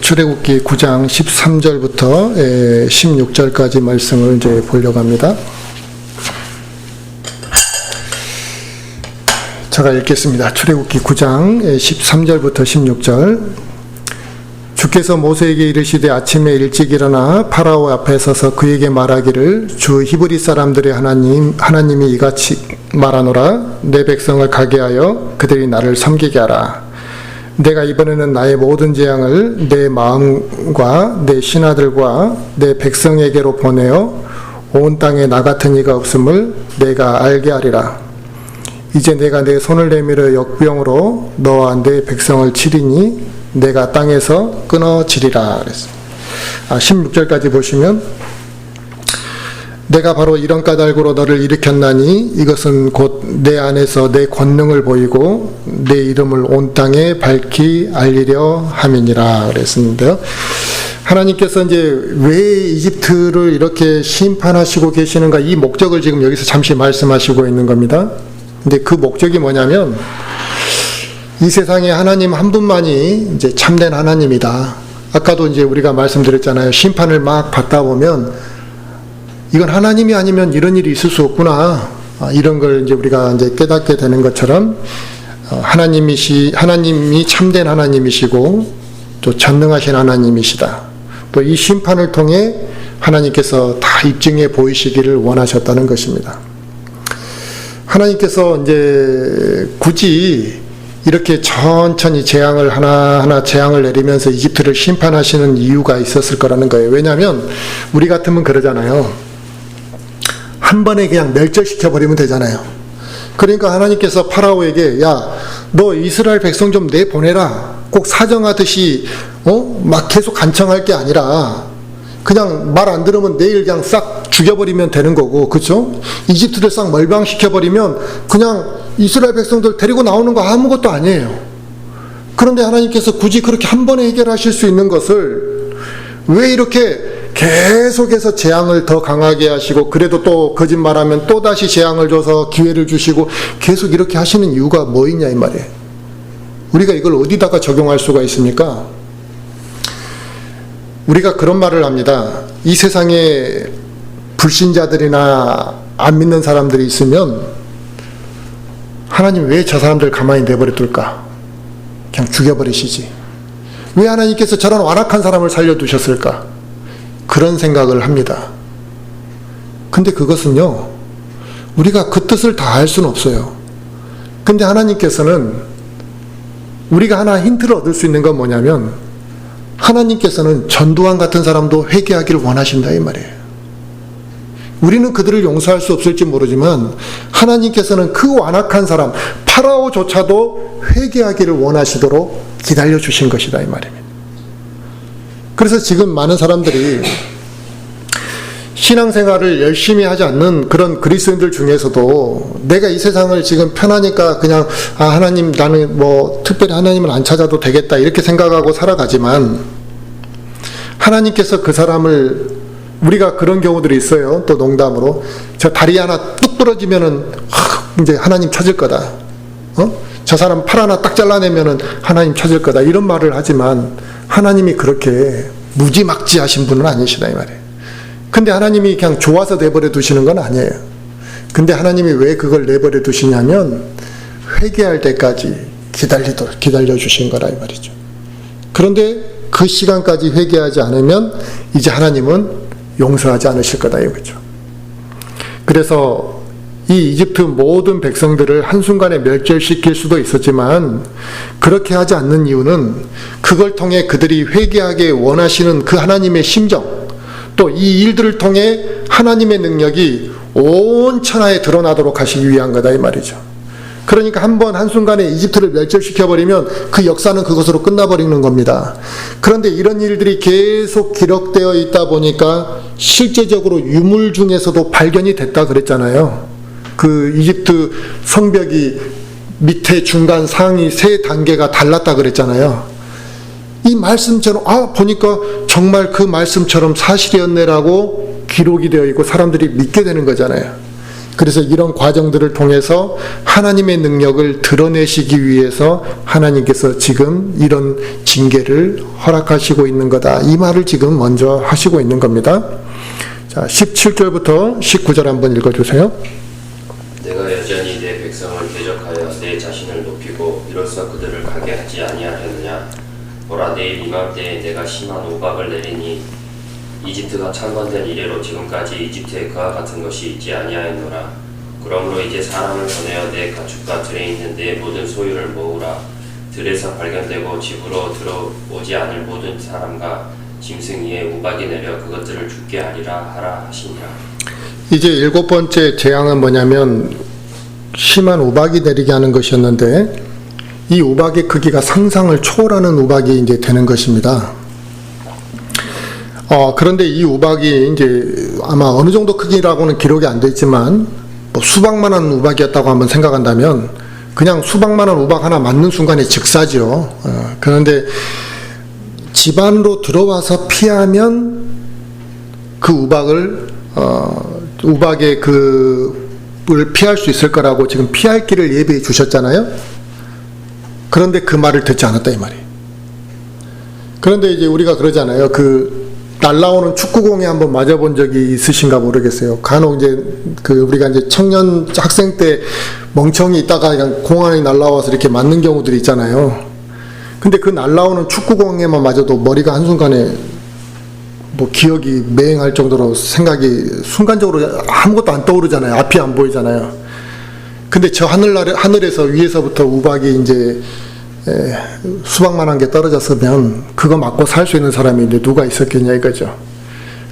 출애굽기 9장 13절부터 16절까지 말씀을 이제 보려고 합니다. 제가 읽겠습니다. 출애굽기 9장 13절부터 16절. 주께서 모세에게 이르시되 아침에 일찍 일어나 파라오 앞에 서서 그에게 말하기를 주 히브리 사람들의 하나님이 이같이 말하노라. 내 백성을 가게 하여 그들이 나를 섬기게 하라. 내가 이번에는 나의 모든 재앙을 내 마음과 내 신하들과 내 백성에게로 보내어 온 땅에 나 같은 이가 없음을 내가 알게 하리라. 이제 내가 내 손을 내밀어 역병으로 너와 내 백성을 치리니 내가 땅에서 끊어지리라. 그랬습니다. 16절까지 보시면 내가 바로 이런 까닭으로 너를 일으켰나니 이것은 곧 내 안에서 내 권능을 보이고 내 이름을 온 땅에 밝히 알리려 함이니라 그랬는데요. 하나님께서 이제 왜 이집트를 이렇게 심판하시고 계시는가, 이 목적을 지금 여기서 잠시 말씀하시고 있는 겁니다. 근데 그 목적이 뭐냐면 이 세상에 하나님 한 분만이 이제 참된 하나님이다. 아까도 이제 우리가 말씀드렸잖아요. 심판을 막 받다 보면 이건 하나님이 아니면 이런 일이 있을 수 없구나. 이런 걸 이제 우리가 이제 깨닫게 되는 것처럼 하나님이 참된 하나님이시고 또 전능하신 하나님이시다. 또 이 심판을 통해 하나님께서 다 입증해 보이시기를 원하셨다는 것입니다. 하나님께서 이제 굳이 이렇게 천천히 재앙을 하나하나 재앙을 내리면서 이집트를 심판하시는 이유가 있었을 거라는 거예요. 왜냐하면 우리 같으면 그러잖아요. 한 번에 그냥 멸절시켜버리면 되잖아요. 그러니까 하나님께서 파라오에게 야, 너 이스라엘 백성 좀 내보내라. 꼭 사정하듯이 막 계속 간청할 게 아니라 그냥 말 안 들으면 내일 그냥 싹 죽여버리면 되는 거고, 그렇죠? 이집트를 싹 멸망시켜버리면 그냥 이스라엘 백성들 데리고 나오는 거 아무것도 아니에요. 그런데 하나님께서 굳이 그렇게 한 번에 해결하실 수 있는 것을 왜 이렇게 계속해서 재앙을 더 강하게 하시고, 그래도 또 거짓말하면 또 다시 재앙을 줘서 기회를 주시고 계속 이렇게 하시는 이유가 뭐 있냐 이 말이에요. 우리가 이걸 어디다가 적용할 수가 있습니까? 우리가 그런 말을 합니다. 이 세상에 불신자들이나 안 믿는 사람들이 있으면 하나님 왜 저 사람들 가만히 내버려 둘까? 그냥 죽여버리시지. 왜 하나님께서 저런 완악한 사람을 살려두셨을까? 그런 생각을 합니다. 근데 그것은요, 우리가 그 뜻을 다 알 수는 없어요. 근데 하나님께서는 우리가 하나 힌트를 얻을 수 있는 건 뭐냐면 하나님께서는 전두환 같은 사람도 회개하기를 원하신다 이 말이에요. 우리는 그들을 용서할 수 없을지 모르지만 하나님께서는 그 완악한 사람 파라오조차도 회개하기를 원하시도록 기다려 주신 것이다 이 말입니다. 그래서 지금 많은 사람들이 신앙생활을 열심히 하지 않는 그런 그리스도인들 중에서도 내가 이 세상을 지금 편하니까 그냥 하나님 나는 뭐 특별히 하나님을 안 찾아도 되겠다 이렇게 생각하고 살아가지만 하나님께서 그 사람을, 우리가 그런 경우들이 있어요. 또 농담으로 저 다리 하나 뚝 부러지면은 이제 하나님 찾을 거다. 저 사람 팔 하나 딱 잘라내면은 하나님 찾을 거다. 이런 말을 하지만 하나님이 그렇게 무지막지하신 분은 아니시다 이 말이에요. 근데 하나님이 그냥 좋아서 내버려 두시는 건 아니에요. 근데 하나님이 왜 그걸 내버려 두시냐면 회개할 때까지 기다려 주신 거라 이 말이죠. 그런데 그 시간까지 회개하지 않으면 이제 하나님은 용서하지 않으실 거다 이거죠. 그래서 이 이집트 모든 백성들을 한순간에 멸절시킬 수도 있었지만 그렇게 하지 않는 이유는 그걸 통해 그들이 회개하게 원하시는 그 하나님의 심정, 또 이 일들을 통해 하나님의 능력이 온 천하에 드러나도록 하시기 위한 거다 이 말이죠. 그러니까 한순간에 이집트를 멸절시켜버리면 그 역사는 그것으로 끝나버리는 겁니다. 그런데 이런 일들이 계속 기록되어 있다 보니까 실제적으로 유물 중에서도 발견이 됐다 그랬잖아요. 그 이집트 성벽이 밑에 중간 상위 세 단계가 달랐다 그랬잖아요. 이 말씀처럼 보니까 정말 그 말씀처럼 사실이었네라고 기록이 되어 있고 사람들이 믿게 되는 거잖아요. 그래서 이런 과정들을 통해서 하나님의 능력을 드러내시기 위해서 하나님께서 지금 이런 징계를 허락하시고 있는 거다. 이 말을 지금 먼저 하시고 있는 겁니다. 자, 17절부터 19절 한번 읽어주세요. 내가 여전히 내 백성을 대적하여 내 자신을 높이고 이로써 그들을 가게 하지 아니하려느냐. 보라, 내일 이맘때에 내가 심한 우박을 내리니 이집트가 창건된 이래로 지금까지 이집트에 그와 같은 것이 있지 아니하였노라. 그러므로 이제 사람을 보내어 내 가축과 들에 있는 내 모든 소유를 모으라. 들에서 발견되고 집으로 들어오지 않을 모든 사람과 짐승 위에 우박이 내려 그것들을 죽게 하라 하시니라. 이제 7번째 재앙은 뭐냐면 심한 우박이 내리게 하는 것이었는데, 이 우박의 크기가 상상을 초월하는 우박이 이제 되는 것입니다. 그런데 이 우박이 이제 아마 어느 정도 크기라고는 기록이 안 돼 있지만, 뭐 수박만한 우박이었다고 한번 생각한다면 그냥 수박만한 우박 하나 맞는 순간에 즉사죠. 그런데 집 안으로 들어와서 피하면 그 우박의 그을 피할 수 있을 거라고 지금 피할 길을 예비해 주셨잖아요. 그런데 그 말을 듣지 않았다 이 말이에요. 그런데 이제 우리가 그러잖아요. 그 날라오는 축구공에 한번 맞아본 적이 있으신가 모르겠어요. 간혹 이제 우리가 이제 청년 학생 때 멍청이 있다가 그냥 공 안에 날라와서 이렇게 맞는 경우들이 있잖아요. 근데 그 날라오는 축구공에만 맞아도 머리가 한순간에 뭐 기억이 맹할 정도로 생각이 순간적으로 아무것도 안 떠오르잖아요. 앞이 안 보이잖아요. 근데 저 하늘에서 위에서부터 우박이 이제 수박만한 게 떨어졌으면 그거 맞고 살 수 있는 사람이 이제 누가 있었겠냐 이거죠.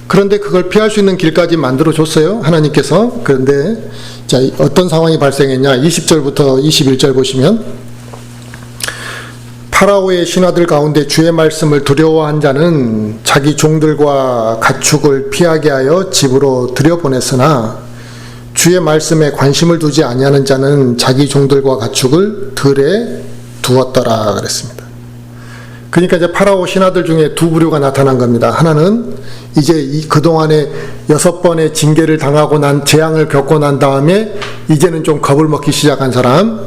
그런데 그걸 피할 수 있는 길까지 만들어 줬어요, 하나님께서. 그런데 자, 어떤 상황이 발생했냐? 20절부터 21절 보시면, 파라오의 신하들 가운데 주의 말씀을 두려워한 자는 자기 종들과 가축을 피하게 하여 집으로 들여보냈으나 주의 말씀에 관심을 두지 아니하는 자는 자기 종들과 가축을 들에 두었더라 그랬습니다. 그러니까 이제 파라오 신하들 중에 두 부류가 나타난 겁니다. 하나는 이제 그동안에 6번의 징계를 당하고 재앙을 겪고 난 다음에 이제는 좀 겁을 먹기 시작한 사람.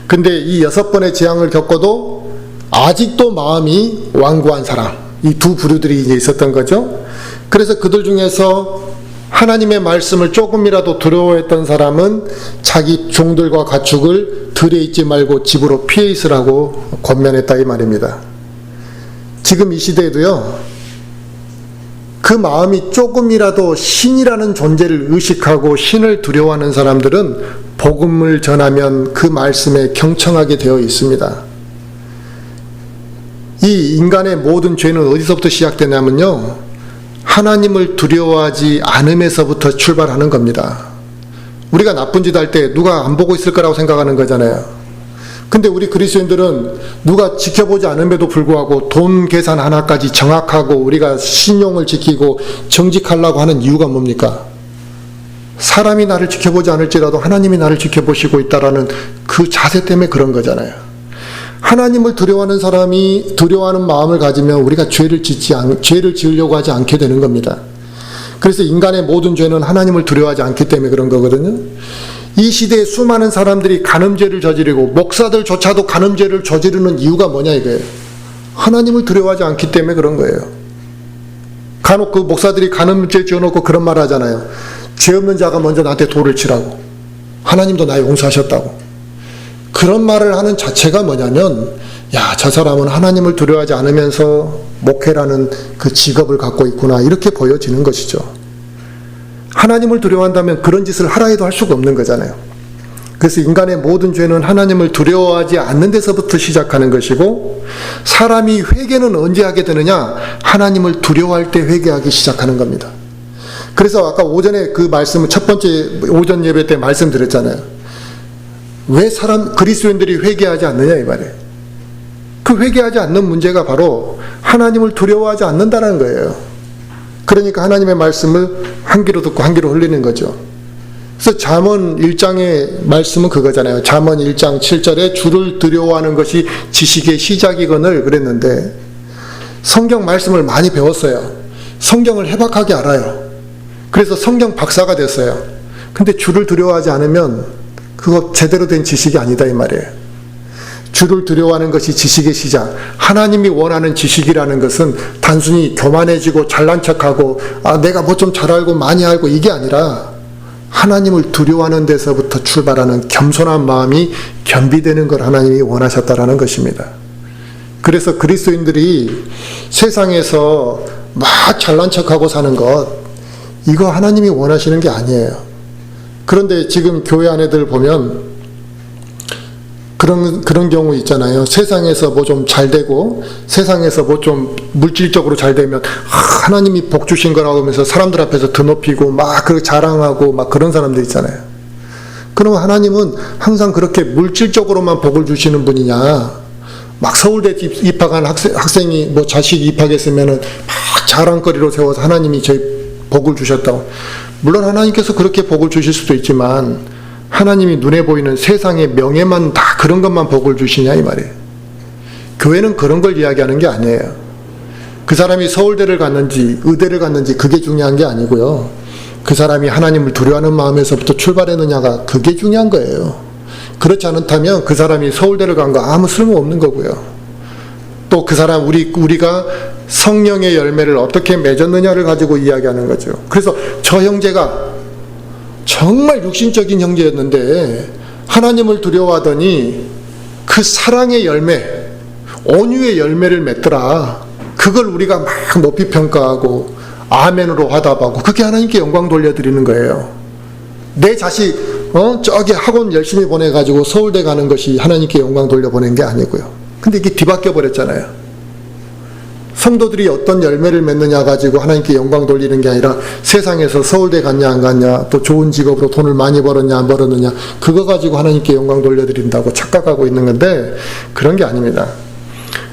근데 이 6번의 재앙을 겪어도 아직도 마음이 완고한 사람, 이 두 부류들이 이제 있었던 거죠. 그래서 그들 중에서 하나님의 말씀을 조금이라도 두려워했던 사람은 자기 종들과 가축을 들에 있지 말고 집으로 피해 있으라고 권면했다 이 말입니다. 지금 이 시대에도요, 그 마음이 조금이라도 신이라는 존재를 의식하고 신을 두려워하는 사람들은 복음을 전하면 그 말씀에 경청하게 되어 있습니다. 이 인간의 모든 죄는 어디서부터 시작되냐면요, 하나님을 두려워하지 않음에서부터 출발하는 겁니다. 우리가 나쁜 짓 할 때 누가 안 보고 있을 거라고 생각하는 거잖아요. 근데 우리 그리스도인들은 누가 지켜보지 않음에도 불구하고 돈 계산 하나까지 정확하고 우리가 신용을 지키고 정직하려고 하는 이유가 뭡니까? 사람이 나를 지켜보지 않을지라도 하나님이 나를 지켜보시고 있다라는 그 자세 때문에 그런 거잖아요. 하나님을 두려워하는 사람이 두려워하는 마음을 가지면 우리가 죄를 지으려고 하지 않게 되는 겁니다. 그래서 인간의 모든 죄는 하나님을 두려워하지 않기 때문에 그런 거거든요. 이 시대에 수많은 사람들이 간음죄를 저지르고 목사들조차도 간음죄를 저지르는 이유가 뭐냐 이거예요. 하나님을 두려워하지 않기 때문에 그런 거예요. 간혹 그 목사들이 간음죄 지어놓고 그런 말 하잖아요. 죄 없는 자가 먼저 나한테 돌을 치라고. 하나님도 나 용서하셨다고. 그런 말을 하는 자체가 뭐냐면, 야, 저 사람은 하나님을 두려워하지 않으면서 목회라는 그 직업을 갖고 있구나, 이렇게 보여지는 것이죠. 하나님을 두려워한다면 그런 짓을 하라 해도 할 수가 없는 거잖아요. 그래서 인간의 모든 죄는 하나님을 두려워하지 않는 데서부터 시작하는 것이고, 사람이 회개는 언제 하게 되느냐? 하나님을 두려워할 때 회개하기 시작하는 겁니다. 그래서 아까 오전에 그 말씀을 첫 번째 오전 예배 때 말씀드렸잖아요. 왜 그리스도인들이 회개하지 않느냐 이 말이에요. 그 회개하지 않는 문제가 바로 하나님을 두려워하지 않는다는 거예요. 그러니까 하나님의 말씀을 한 귀로 듣고 한 귀로 흘리는 거죠. 그래서 잠언 1장의 말씀은 그거잖아요. 잠언 1장 7절에 주를 두려워하는 것이 지식의 시작이거늘 그랬는데, 성경 말씀을 많이 배웠어요. 성경을 해박하게 알아요. 그래서 성경 박사가 됐어요. 근데 주를 두려워하지 않으면 그거 제대로 된 지식이 아니다 이 말이에요. 주를 두려워하는 것이 지식의 시작. 하나님이 원하는 지식이라는 것은 단순히 교만해지고 잘난 척하고 내가 뭐 좀 잘 알고 많이 알고 이게 아니라 하나님을 두려워하는 데서부터 출발하는 겸손한 마음이 겸비되는 걸 하나님이 원하셨다라는 것입니다. 그래서 그리스도인들이 세상에서 막 잘난 척하고 사는 것, 이거 하나님이 원하시는 게 아니에요. 그런데 지금 교회 안에들 보면 그런 경우 있잖아요. 세상에서 뭐 좀 잘 되고 세상에서 뭐 좀 물질적으로 잘 되면 하나님이 복 주신 거라고 하면서 사람들 앞에서 드높이고 막 그렇게 자랑하고 막 그런 사람들 있잖아요. 그럼 하나님은 항상 그렇게 물질적으로만 복을 주시는 분이냐? 막 서울대 입학한 학생이 뭐 자식이 입학했으면은 막 자랑거리로 세워서 하나님이 저희 복을 주셨다고. 물론 하나님께서 그렇게 복을 주실 수도 있지만 하나님이 눈에 보이는 세상의 명예만 다 그런 것만 복을 주시냐 이 말이에요. 교회는 그런 걸 이야기하는 게 아니에요. 그 사람이 서울대를 갔는지 의대를 갔는지 그게 중요한 게 아니고요. 그 사람이 하나님을 두려워하는 마음에서부터 출발했느냐가 그게 중요한 거예요. 그렇지 않다면 그 사람이 서울대를 간 거 아무 쓸모없는 거고요. 또 그 사람 우리가 성령의 열매를 어떻게 맺었느냐를 가지고 이야기하는 거죠. 그래서 저 형제가 정말 육신적인 형제였는데 하나님을 두려워하더니 그 사랑의 열매, 온유의 열매를 맺더라. 그걸 우리가 막 높이 평가하고 아멘으로 화답하고 그게 하나님께 영광 돌려드리는 거예요. 내 자식 저기 학원 열심히 보내가지고 서울대 가는 것이 하나님께 영광 돌려보낸 게 아니고요. 근데 이게 뒤바뀌어 버렸잖아요. 성도들이 어떤 열매를 맺느냐 가지고 하나님께 영광 돌리는 게 아니라 세상에서 서울대 갔냐 안 갔냐, 또 좋은 직업으로 돈을 많이 벌었냐 안 벌었느냐, 그거 가지고 하나님께 영광 돌려드린다고 착각하고 있는 건데 그런 게 아닙니다.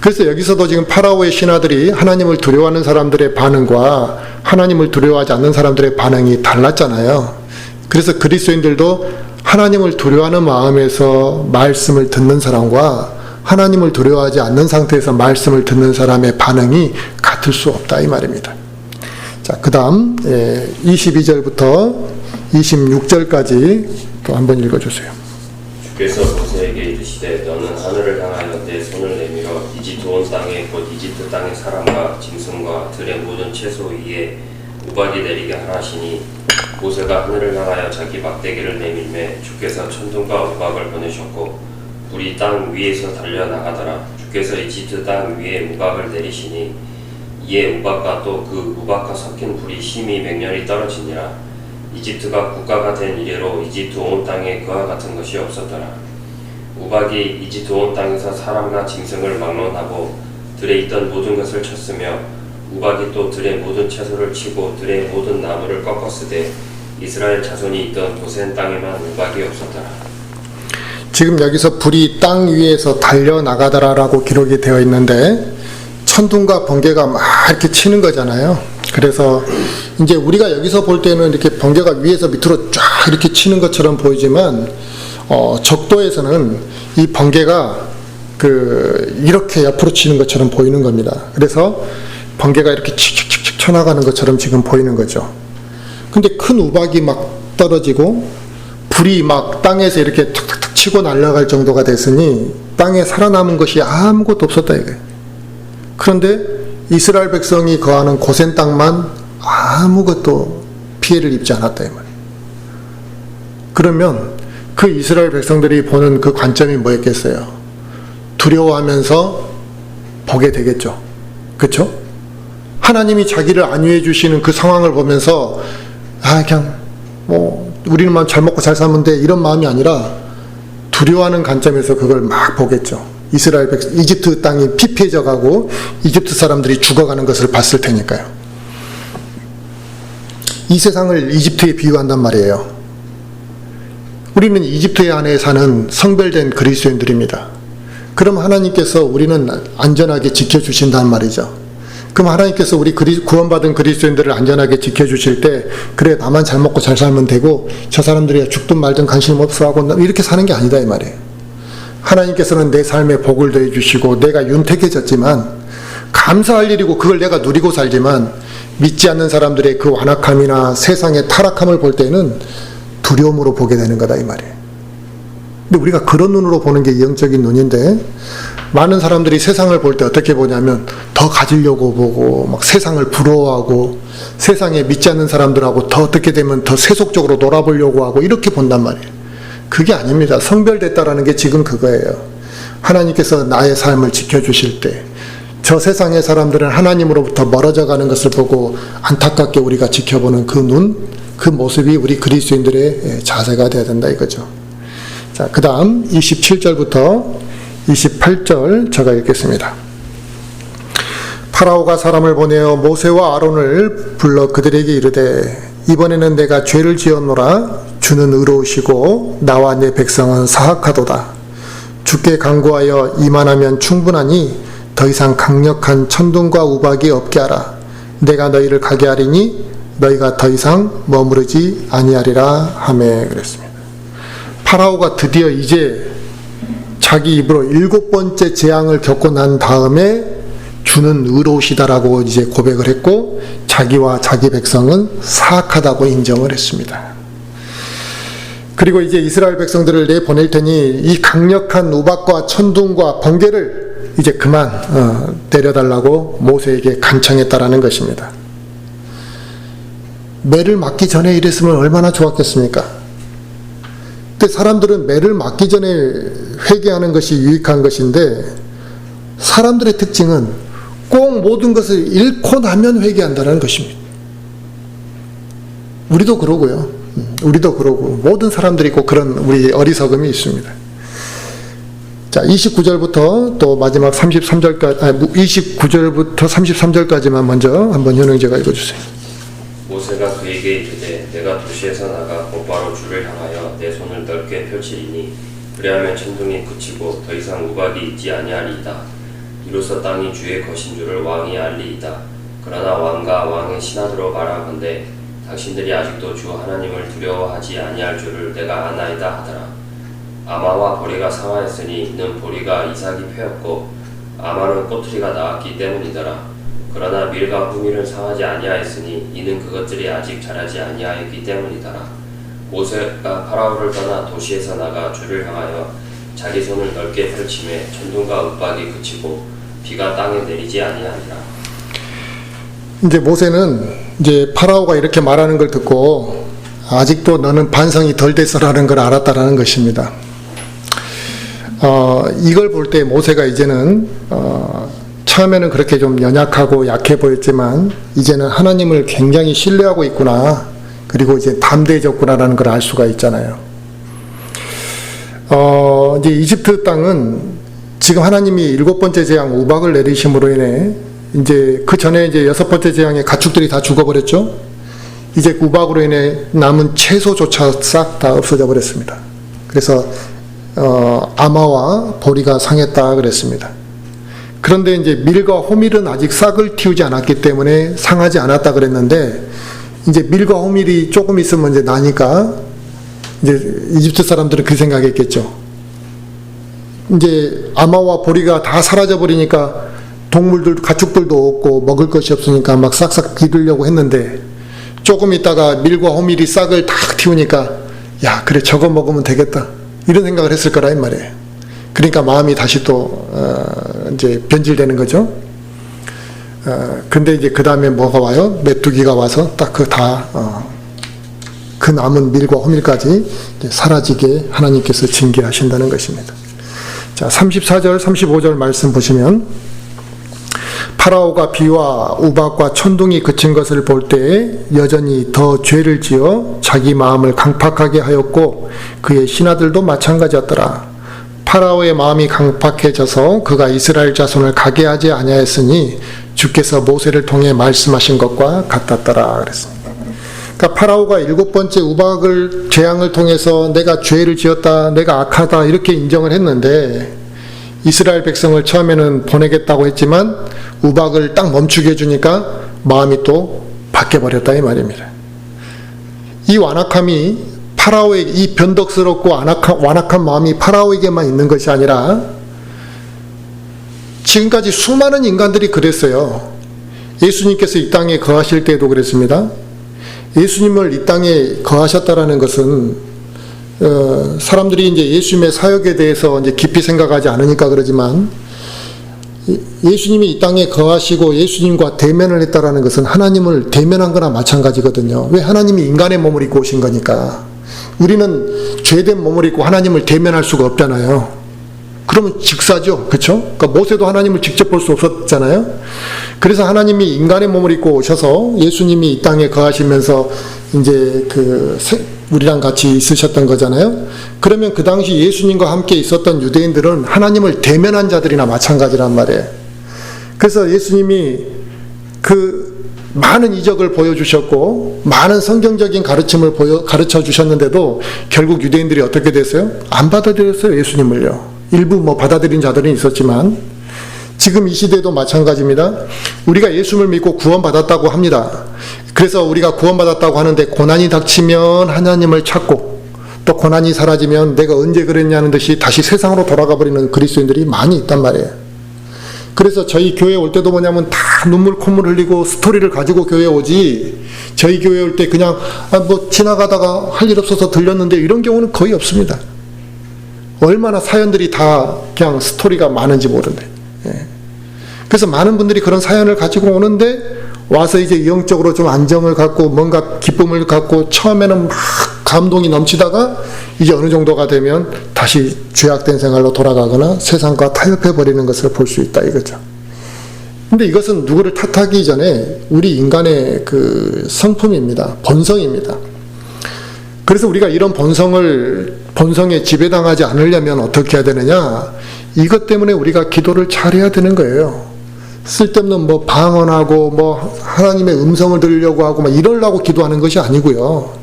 그래서 여기서도 지금 파라오의 신하들이 하나님을 두려워하는 사람들의 반응과 하나님을 두려워하지 않는 사람들의 반응이 달랐잖아요. 그래서 그리스도인들도 하나님을 두려워하는 마음에서 말씀을 듣는 사람과 하나님을 두려워하지 않는 상태에서 말씀을 듣는 사람의 반응이 같을 수 없다 이 말입니다. 자, 그 다음 22절부터 26절까지 또 한번 읽어주세요. 주께서 모세에게 이르시되 너는 하늘을 향하여 내 손을 내밀어 이집트 온 땅에 곧 이집트 땅의 사람과 짐승과 들의 모든 채소 위에 우박이 내리게 하시니 모세가 하늘을 향하여 자기 막대기를 내밀매 주께서 천둥과 우박을 보내셨고 불이 땅 위에서 달려나가더라. 주께서 이집트 땅 위에 우박을 내리시니 이에 우박과 또 그 우박과 섞인 불이 심히 맹렬히 떨어지니라. 이집트가 국가가 된 이래로 이집트 온 땅에 그와 같은 것이 없었더라. 우박이 이집트 온 땅에서 사람과 짐승을 막론하고 들에 있던 모든 것을 쳤으며 우박이 또 들의 모든 채소를 치고 들의 모든 나무를 꺾었으되 이스라엘 자손이 있던 고센 땅에만 우박이 없었더라. 지금 여기서 불이 땅 위에서 달려나가더라라고 기록이 되어 있는데 천둥과 번개가 막 이렇게 치는 거잖아요. 그래서 이제 우리가 여기서 볼 때는 이렇게 번개가 위에서 밑으로 쫙 이렇게 치는 것처럼 보이지만 적도에서는 이 번개가 이렇게 옆으로 치는 것처럼 보이는 겁니다. 그래서 번개가 이렇게 칙칙칙 쳐나가는 것처럼 지금 보이는 거죠. 근데 큰 우박이 막 떨어지고 불이 막 땅에서 이렇게 탁탁탁 치고 날아갈 정도가 됐으니 땅에 살아남은 것이 아무것도 없었다 이거예요. 그런데 이스라엘 백성이 거하는 고센 땅만 아무것도 피해를 입지 않았다 이 말이에요. 그러면 그 이스라엘 백성들이 보는 그 관점이 뭐였겠어요? 두려워하면서 보게 되겠죠. 그렇죠? 하나님이 자기를 안위해 주시는 그 상황을 보면서 그냥 우리는 잘 먹고 잘 살면 돼 이런 마음이 아니라 두려워하는 관점에서 그걸 막 보겠죠. 이집트 땅이 피폐해져 가고 이집트 사람들이 죽어가는 것을 봤을 테니까요. 이 세상을 이집트에 비유한단 말이에요. 우리는 이집트 안에 사는 성별된 그리스도인들입니다. 그럼 하나님께서 우리는 안전하게 지켜주신단 말이죠. 그럼 하나님께서 우리 구원받은 그리스도인들을 안전하게 지켜주실 때 그래 나만 잘 먹고 잘 살면 되고 저 사람들이 죽든 말든 관심 없어 하고 이렇게 사는 게 아니다 이 말이에요. 하나님께서는 내 삶에 복을 더해 주시고 내가 윤택해졌지만 감사할 일이고 그걸 내가 누리고 살지만 믿지 않는 사람들의 그 완악함이나 세상의 타락함을 볼 때는 두려움으로 보게 되는 거다 이 말이에요. 근데 우리가 그런 눈으로 보는 게 영적인 눈인데, 많은 사람들이 세상을 볼 때 어떻게 보냐면 더 가지려고 보고 막 세상을 부러워하고 세상에 믿지 않는 사람들하고 더 어떻게 되면 더 세속적으로 놀아보려고 하고 이렇게 본단 말이에요. 그게 아닙니다. 성별됐다라는 게 지금 그거예요. 하나님께서 나의 삶을 지켜주실 때 저 세상의 사람들은 하나님으로부터 멀어져 가는 것을 보고 안타깝게 우리가 지켜보는 그 눈, 그 모습이 우리 그리스도인들의 자세가 되어야 된다 이거죠. 자, 그 다음 27절부터 28절 제가 읽겠습니다. 파라오가 사람을 보내어 모세와 아론을 불러 그들에게 이르되 이번에는 내가 죄를 지었노라. 주는 의로우시고 나와 내 백성은 사악하도다. 주께 간구하여 이만하면 충분하니 더 이상 강력한 천둥과 우박이 없게 하라. 내가 너희를 가게 하리니 너희가 더 이상 머무르지 아니하리라 하매 그랬습니다. 파라오가 드디어 이제 자기 입으로 7번째 재앙을 겪고 난 다음에 주는 의로우시다라고 이제 고백을 했고 자기와 자기 백성은 사악하다고 인정을 했습니다. 그리고 이제 이스라엘 백성들을 내보낼 테니 이 강력한 우박과 천둥과 번개를 이제 그만 내려달라고 모세에게 간청했다라는 것입니다. 매를 맞기 전에 이랬으면 얼마나 좋았겠습니까? 근데 사람들은 매를 맞기 전에 회개하는 것이 유익한 것인데 사람들의 특징은 꼭 모든 것을 잃고 나면 회개한다는 것입니다. 우리도 그러고요. 우리도 그러고 모든 사람들이 꼭 그런 우리 어리석음이 있습니다. 자, 29절부터 또 마지막 33절까지, 29절부터 33절까지만 먼저 한번 현영제가 읽어주세요. 모세가 그에게 이르되 내가 도시에서 나가 곧바로 주를 향하여 내 손을 넓게 펼치리니 그리하면 천둥이 그치고 더 이상 우박이 있지 아니하리이다. 이로써 땅이 주의 것인 줄을 왕이 알리이다. 그러나 왕과 왕의 신하들로 말하건대 당신들이 아직도 주 하나님을 두려워하지 아니할 줄을 내가 아나이다 하더라. 아마와 보리가 상하였으니 이는 보리가 이삭이 패였고 아마는 꼬투리가 나왔기 때문이더라. 그러나 밀과 후밀은 상하지 아니하였으니 이는 그것들이 아직 자라지 아니하였기 때문이더라. 모세가 파라오를 떠나 도시에서 나가 주를 향하여 자기 손을 넓게 펼치매 천둥과 윽박이 그치고 비가 땅에 내리지 아니하니라. 이제 모세는 이제 파라오가 이렇게 말하는 걸 듣고 아직도 너는 반성이 덜 됐어라는 걸 알았다라는 것입니다. 이걸 볼 때 모세가 이제는 처음에는 그렇게 좀 연약하고 약해 보였지만 이제는 하나님을 굉장히 신뢰하고 있구나. 그리고 이제 담대해졌구나라는 걸 알 수가 있잖아요. 이제 이집트 땅은 지금 하나님이 7번째 재앙 우박을 내리심으로 인해 이제 그 전에 이제 6번째 재앙에 가축들이 다 죽어버렸죠. 이제 우박으로 인해 남은 채소조차 싹 다 없어져 버렸습니다. 그래서 아마와 보리가 상했다 그랬습니다. 그런데 이제 밀과 호밀은 아직 싹을 틔우지 않았기 때문에 상하지 않았다 그랬는데 이제 밀과 호밀이 조금 있으면 이제 나니까 이제 이집트 사람들은 그 생각했겠죠. 이제 아마와 보리가 다 사라져 버리니까 동물들 가축들도 없고 먹을 것이 없으니까 막 싹싹 기르려고 했는데 조금 있다가 밀과 호밀이 싹을 탁 틔우니까 야 그래 저거 먹으면 되겠다 이런 생각을 했을 거라 이 말이에요. 그러니까 마음이 다시 또 이제 변질되는 거죠. 근데 이제 그 다음에 뭐가 와요? 메뚜기가 와서 딱 그 남은 밀과 호밀까지 사라지게 하나님께서 징계하신다는 것입니다. 자, 34절, 35절 말씀 보시면 파라오가 비와 우박과 천둥이 그친 것을 볼 때에 여전히 더 죄를 지어 자기 마음을 강팍하게 하였고 그의 신하들도 마찬가지였더라. 파라오의 마음이 강팍해져서 그가 이스라엘 자손을 가게 하지 아니하였으니 주께서 모세를 통해 말씀하신 것과 같았더라 그랬습니다. 그러니까 파라오가 7번째 우박을 재앙을 통해서 내가 죄를 지었다, 내가 악하다 이렇게 인정을 했는데 이스라엘 백성을 처음에는 보내겠다고 했지만 우박을 딱 멈추게 해주니까 마음이 또 바뀌어버렸다 이 말입니다. 이 완악함이 파라오의 이 변덕스럽고 완악한 마음이 파라오에게만 있는 것이 아니라 지금까지 수많은 인간들이 그랬어요. 예수님께서 이 땅에 거하실 때도 그랬습니다. 예수님을 이 땅에 거하셨다라는 것은 사람들이 이제 예수님의 사역에 대해서 이제 깊이 생각하지 않으니까 그러지만 예수님이 이 땅에 거하시고 예수님과 대면을 했다라는 것은 하나님을 대면한 거나 마찬가지거든요. 왜? 하나님이 인간의 몸을 입고 오신 거니까. 우리는 죄된 몸을 입고 하나님을 대면할 수가 없잖아요. 그러면 직사죠. 그렇죠? 그러니까 모세도 하나님을 직접 볼 수 없었잖아요. 그래서 하나님이 인간의 몸을 입고 오셔서 예수님이 이 땅에 거하시면서 이제 우리랑 같이 있으셨던 거잖아요. 그러면 그 당시 예수님과 함께 있었던 유대인들은 하나님을 대면한 자들이나 마찬가지란 말이에요. 그래서 예수님이 많은 이적을 보여주셨고 많은 성경적인 가르침을 가르쳐 주셨는데도 결국 유대인들이 어떻게 됐어요? 안 받아들였어요, 예수님을요. 일부 받아들인 자들은 있었지만 지금 이 시대도 마찬가지입니다. 우리가 예수를 믿고 구원받았다고 합니다. 그래서 우리가 구원받았다고 하는데 고난이 닥치면 하나님을 찾고 또 고난이 사라지면 내가 언제 그랬냐는 듯이 다시 세상으로 돌아가 버리는 그리스도인들이 많이 있단 말이에요. 그래서 저희 교회 올 때도 뭐냐면 다 눈물 콧물 흘리고 스토리를 가지고 교회 오지, 저희 교회 올 때 그냥 지나가다가 할 일 없어서 들렸는데 이런 경우는 거의 없습니다. 얼마나 사연들이 다 그냥 스토리가 많은지 모르는데. 그래서 많은 분들이 그런 사연을 가지고 오는데 와서 이제 영적으로 좀 안정을 갖고 뭔가 기쁨을 갖고 처음에는 막 감동이 넘치다가 이제 어느 정도가 되면 다시 죄악된 생활로 돌아가거나 세상과 타협해 버리는 것을 볼 수 있다 이거죠. 근데 이것은 누구를 탓하기 전에 우리 인간의 성품입니다. 본성입니다. 그래서 우리가 이런 본성에 지배당하지 않으려면 어떻게 해야 되느냐? 이것 때문에 우리가 기도를 잘해야 되는 거예요. 쓸데없는 방언하고 하나님의 음성을 들으려고 하고 이러려고 기도하는 것이 아니고요.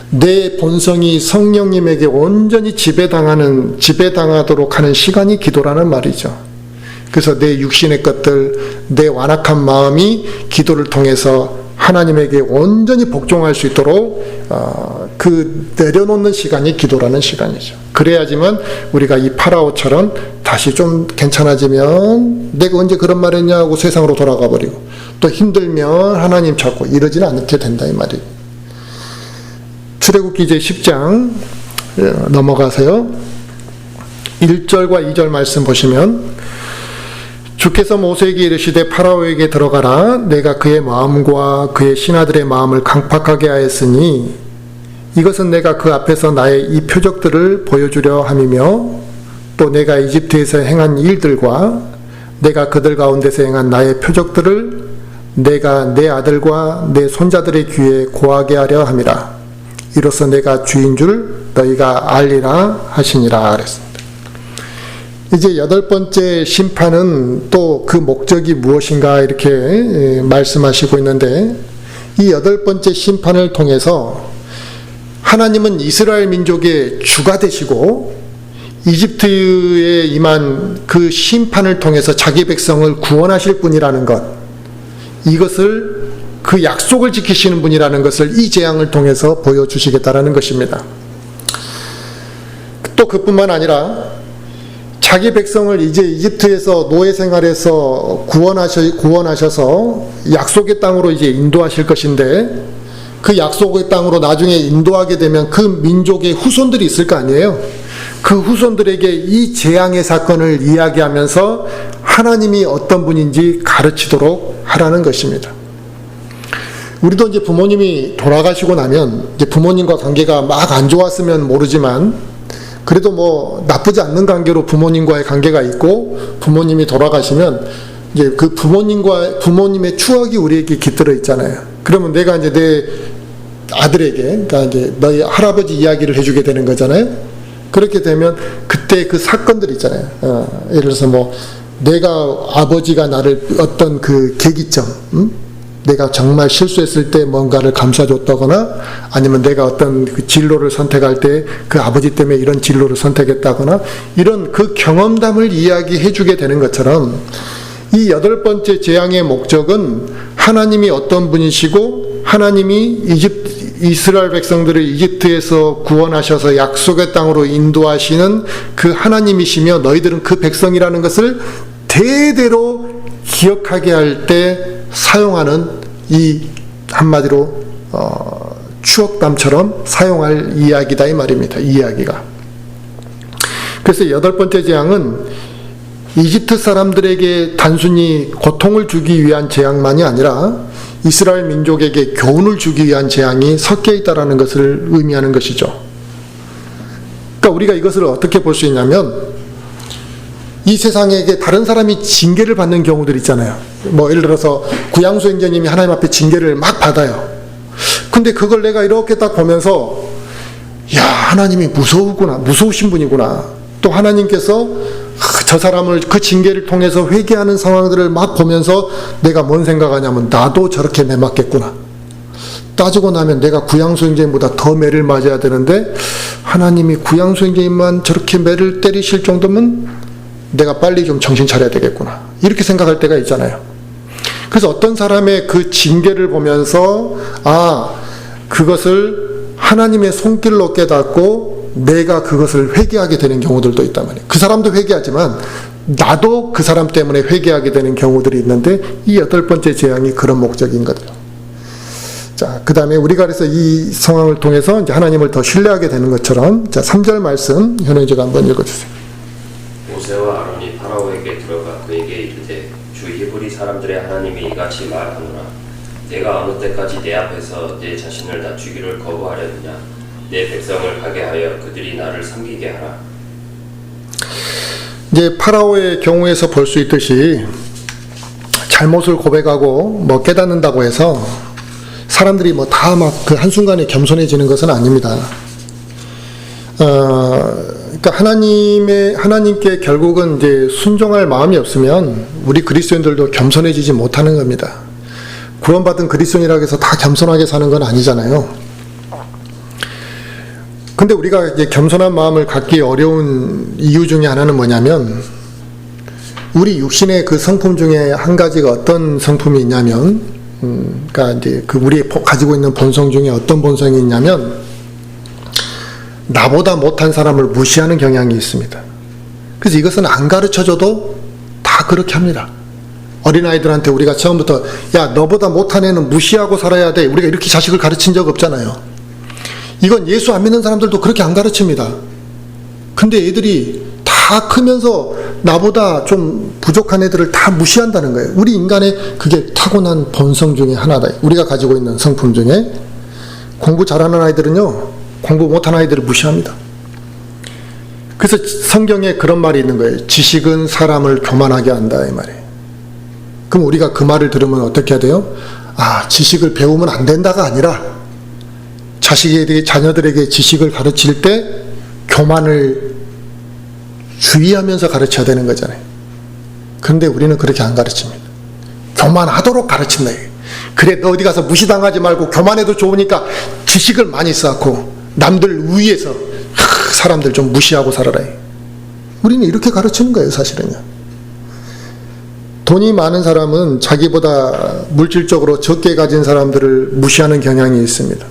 내 본성이 성령님에게 온전히 지배당하도록 하는 시간이 기도라는 말이죠. 그래서 내 육신의 것들, 내 완악한 마음이 기도를 통해서 하나님에게 온전히 복종할 수 있도록 내려놓는 시간이 기도라는 시간이죠. 그래야지만 우리가 이 파라오처럼 다시 좀 괜찮아지면 내가 언제 그런 말 했냐고 세상으로 돌아가 버리고 또 힘들면 하나님 찾고 이러지는 않게 된다 이 말이에요. 출애굽기 이제 10장 넘어가세요. 1절과 2절 말씀 보시면 주께서 모세에게 이르시되 파라오에게 들어가라. 내가 그의 마음과 그의 신하들의 마음을 강팍하게 하였으니 이것은 내가 그 앞에서 나의 이 표적들을 보여주려 함이며 또 내가 이집트에서 행한 일들과 내가 그들 가운데서 행한 나의 표적들을 내가 내 아들과 내 손자들의 귀에 고하게 하려 함이라. 이로써 내가 주인 줄 너희가 알리라 하시니라 그랬습니다. 이제 8번째 심판은 또 그 목적이 무엇인가 이렇게 말씀하시고 있는데 이 8번째 심판을 통해서 하나님은 이스라엘 민족의 주가 되시고 이집트에 임한 그 심판을 통해서 자기 백성을 구원하실 분이라는 것, 이것을 그 약속을 지키시는 분이라는 것을 이 재앙을 통해서 보여주시겠다라는 것입니다. 또 그뿐만 아니라 자기 백성을 이제 이집트에서 노예 생활에서 구원하셔서 약속의 땅으로 이제 인도하실 것인데 그 약속의 땅으로 나중에 인도하게 되면 그 민족의 후손들이 있을 거 아니에요. 그 후손들에게 이 재앙의 사건을 이야기하면서 하나님이 어떤 분인지 가르치도록 하라는 것입니다. 우리도 이제 부모님이 돌아가시고 나면 이제 부모님과 관계가 막 안 좋았으면 모르지만 그래도 나쁘지 않는 관계로 부모님과의 관계가 있고 부모님이 돌아가시면 이제 그 부모님의 추억이 우리에게 깃들어 있잖아요. 그러면 내가 이제 내 아들에게, 그러니까 이제 너희 할아버지 이야기를 해주게 되는 거잖아요. 그렇게 되면 그때 그 사건들 있잖아요. 예를 들어서 내가 아버지가 나를 어떤 그 계기점, 내가 정말 실수했을 때 뭔가를 감싸줬다거나 아니면 내가 어떤 그 진로를 선택할 때 그 아버지 때문에 이런 진로를 선택했다거나 이런 그 경험담을 이야기해 주게 되는 것처럼 이 8번째 재앙의 목적은 하나님이 어떤 분이시고 하나님이 이스라엘 백성들을 이집트에서 구원하셔서 약속의 땅으로 인도하시는 그 하나님이시며 너희들은 그 백성이라는 것을 대대로 기억하게 할 때 사용하는 이 한마디로 추억담처럼 사용할 이야기다 이 말입니다. 이 이야기가. 그래서 8번째 재앙은 이집트 사람들에게 단순히 고통을 주기 위한 재앙만이 아니라 이스라엘 민족에게 교훈을 주기 위한 재앙이 섞여 있다는 것을 의미하는 것이죠. 그러니까 우리가 이것을 어떻게 볼 수 있냐면 이 세상에게 다른 사람이 징계를 받는 경우들 있잖아요. 뭐 예를 들어서 구양수 행자님이 하나님 앞에 징계를 막 받아요. 근데 그걸 내가 이렇게 딱 보면서 야, 하나님이 무서우신 분이구나. 또 하나님께서 저 사람을 그 징계를 통해서 회개하는 상황들을 막 보면서 내가 뭔 생각하냐면 나도 저렇게 매 맞겠구나. 따지고 나면 내가 구양수 행자님보다 더 매를 맞아야 되는데 하나님이 구양수 행자님만 저렇게 매를 때리실 정도면 내가 빨리 좀 정신 차려야 되겠구나. 이렇게 생각할 때가 있잖아요. 그래서 어떤 사람의 그 징계를 보면서 그것을 하나님의 손길로 깨닫고 내가 그것을 회개하게 되는 경우들도 있단 말이에요. 그 사람도 회개하지만 나도 그 사람 때문에 회개하게 되는 경우들이 있는데 이 8번째 재앙이 그런 목적인 거죠. 자, 그 다음에 우리가 그래서 이 상황을 통해서 이제 하나님을 더 신뢰하게 되는 것처럼, 자, 3절 말씀 현우이제가 한번 읽어주세요. 모세와 아론이 파라오에게 들어가 그에게 이르되 주 히브리 사람들의 하나님이 이같이 말하노라. 내가 어느 때까지 내 앞에서 내 자신을 낮추기를 거부하려느냐. 내 백성을 가게 하여 그들이 나를 섬기게 하라. 이제 파라오의 경우에서 볼 수 있듯이 잘못을 고백하고 뭐 깨닫는다고 해서 사람들이 뭐 다 막 그 한순간에 겸손해지는 것은 아닙니다. 그러니까 하나님께 결국은 이제 순종할 마음이 없으면 우리 그리스도인들도 겸손해지지 못하는 겁니다. 구원받은 그리스도인이라고 해서 다 겸손하게 사는 건 아니잖아요. 근데 우리가 이제 겸손한 마음을 갖기 어려운 이유 중에 하나는 뭐냐면 우리 육신의 그 성품 중에 한 가지가 어떤 성품이 있냐면 그러니까 이제 그 우리 가지고 있는 본성 중에 어떤 본성이 있냐면 나보다 못한 사람을 무시하는 경향이 있습니다. 그래서 이것은 안 가르쳐줘도 다 그렇게 합니다. 어린아이들한테 우리가 처음부터 야, 너보다 못한 애는 무시하고 살아야 돼. 우리가 이렇게 자식을 가르친 적 없잖아요. 이건 예수 안 믿는 사람들도 그렇게 안 가르칩니다. 근데 애들이 다 크면서 나보다 좀 부족한 애들을 다 무시한다는 거예요. 우리 인간의 그게 타고난 본성 중에 하나다. 우리가 가지고 있는 성품 중에 공부 잘하는 아이들은요, 공부 못한 아이들을 무시합니다. 그래서 성경에 그런 말이 있는 거예요. 지식은 사람을 교만하게 한다, 이 말이에요. 그럼 우리가 그 말을 들으면 어떻게 해야 돼요? 지식을 배우면 안 된다가 아니라 자녀들에게 지식을 가르칠 때 교만을 주의하면서 가르쳐야 되는 거잖아요. 그런데 우리는 그렇게 안 가르칩니다. 교만하도록 가르친다. 그래, 너 어디 가서 무시당하지 말고 교만해도 좋으니까 지식을 많이 쌓고 남들 위에서 사람들 좀 무시하고 살아라. 우리는 이렇게 가르치는 거예요, 사실은요. 돈이 많은 사람은 자기보다 물질적으로 적게 가진 사람들을 무시하는 경향이 있습니다.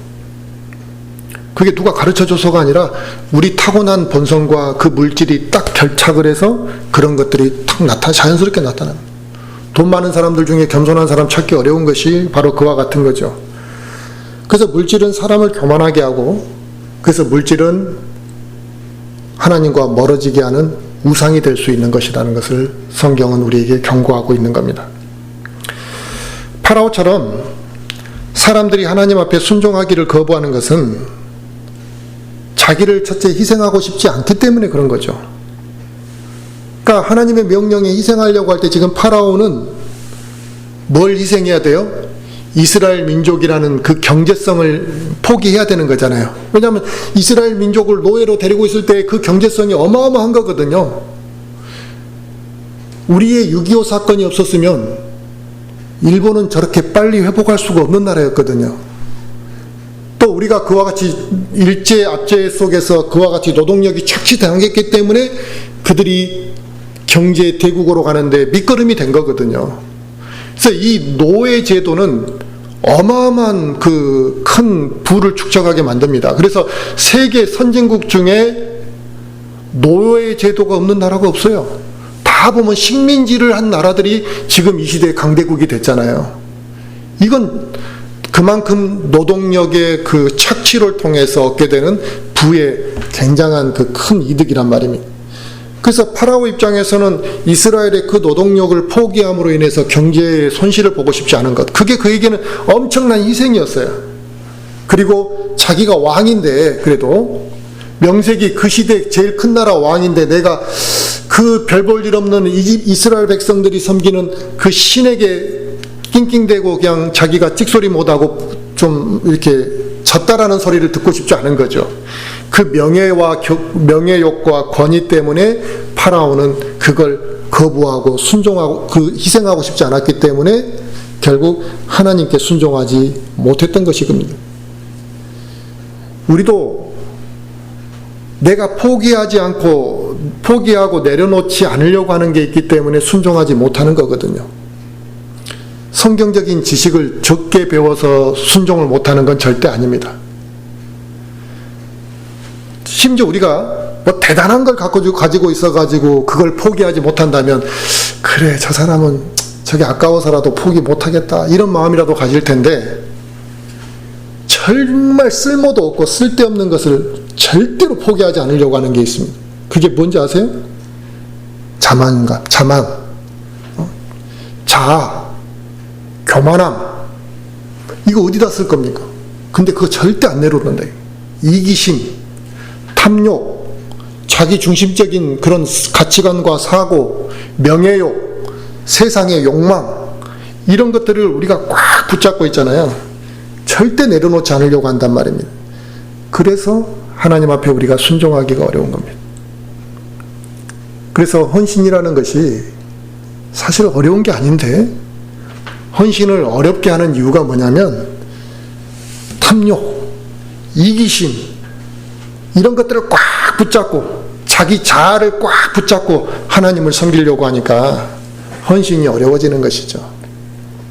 그게 누가 가르쳐줘서가 아니라 우리 타고난 본성과 그 물질이 딱 결착을 해서 그런 것들이 탁 자연스럽게 나타납니다. 돈 많은 사람들 중에 겸손한 사람 찾기 어려운 것이 바로 그와 같은 거죠. 그래서 물질은 사람을 교만하게 하고, 그래서 물질은 하나님과 멀어지게 하는 우상이 될 수 있는 것이라는 것을 성경은 우리에게 경고하고 있는 겁니다. 파라오처럼 사람들이 하나님 앞에 순종하기를 거부하는 것은 자기를 첫째 희생하고 싶지 않기 때문에 그런 거죠. 그러니까 하나님의 명령에 희생하려고 할 때 지금 파라오는 뭘 희생해야 돼요? 이스라엘 민족이라는 그 경제성을 포기해야 되는 거잖아요. 왜냐하면 이스라엘 민족을 노예로 데리고 있을 때 그 경제성이 어마어마한 거거든요. 우리의 6.25 사건이 없었으면 일본은 저렇게 빨리 회복할 수가 없는 나라였거든요. 또 우리가 그와 같이 일제 압제 속에서 그와 같이 노동력이 착취당했기 때문에 그들이 경제 대국으로 가는데 밑거름이 된 거거든요. 그래서 이 노예 제도는 어마어마한 그 큰 부를 축적하게 만듭니다. 그래서 세계 선진국 중에 노예 제도가 없는 나라가 없어요. 다 보면 식민지를 한 나라들이 지금 이 시대의 강대국이 됐잖아요. 이건 그만큼 노동력의 그 착취를 통해서 얻게 되는 부의 굉장한 그 큰 이득이란 말입니다. 그래서 파라오 입장에서는 이스라엘의 그 노동력을 포기함으로 인해서 경제의 손실을 보고 싶지 않은 것. 그게 그에게는 엄청난 희생이었어요. 그리고 자기가 왕인데, 그래도 명색이 그 시대 제일 큰 나라 왕인데, 내가 그 별 볼 일 없는 이스라엘 백성들이 섬기는 그 신에게 낑낑대고 그냥 자기가 찍소리 못하고 좀 이렇게 졌다라는 소리를 듣고 싶지 않은 거죠. 그 명예욕과 권위 때문에 파라오는 그걸 거부하고 순종하고 희생하고 싶지 않았기 때문에 결국 하나님께 순종하지 못했던 것이 겁니다. 우리도 내가 포기하고 내려놓지 않으려고 하는 게 있기 때문에 순종하지 못하는 거거든요. 성경적인 지식을 적게 배워서 순종을 못하는 건 절대 아닙니다. 심지어 우리가 뭐 대단한 걸 가지고 있어가지고 그걸 포기하지 못한다면, 그래 저 사람은 저게 아까워서라도 포기 못하겠다 이런 마음이라도 가질 텐데, 정말 쓸모도 없고 쓸데없는 것을 절대로 포기하지 않으려고 하는 게 있습니다. 그게 뭔지 아세요? 자만, 자아, 교만함. 이거 어디다 쓸 겁니까? 근데 그거 절대 안 내려놓는다. 이기심, 탐욕, 자기 중심적인 그런 가치관과 사고, 명예욕, 세상의 욕망, 이런 것들을 우리가 꽉 붙잡고 있잖아요. 절대 내려놓지 않으려고 한단 말입니다. 그래서 하나님 앞에 우리가 순종하기가 어려운 겁니다. 그래서 헌신이라는 것이 사실 어려운 게 아닌데, 헌신을 어렵게 하는 이유가 뭐냐면 탐욕, 이기심, 이런 것들을 꽉 붙잡고 자기 자아를 꽉 붙잡고 하나님을 섬기려고 하니까 헌신이 어려워지는 것이죠.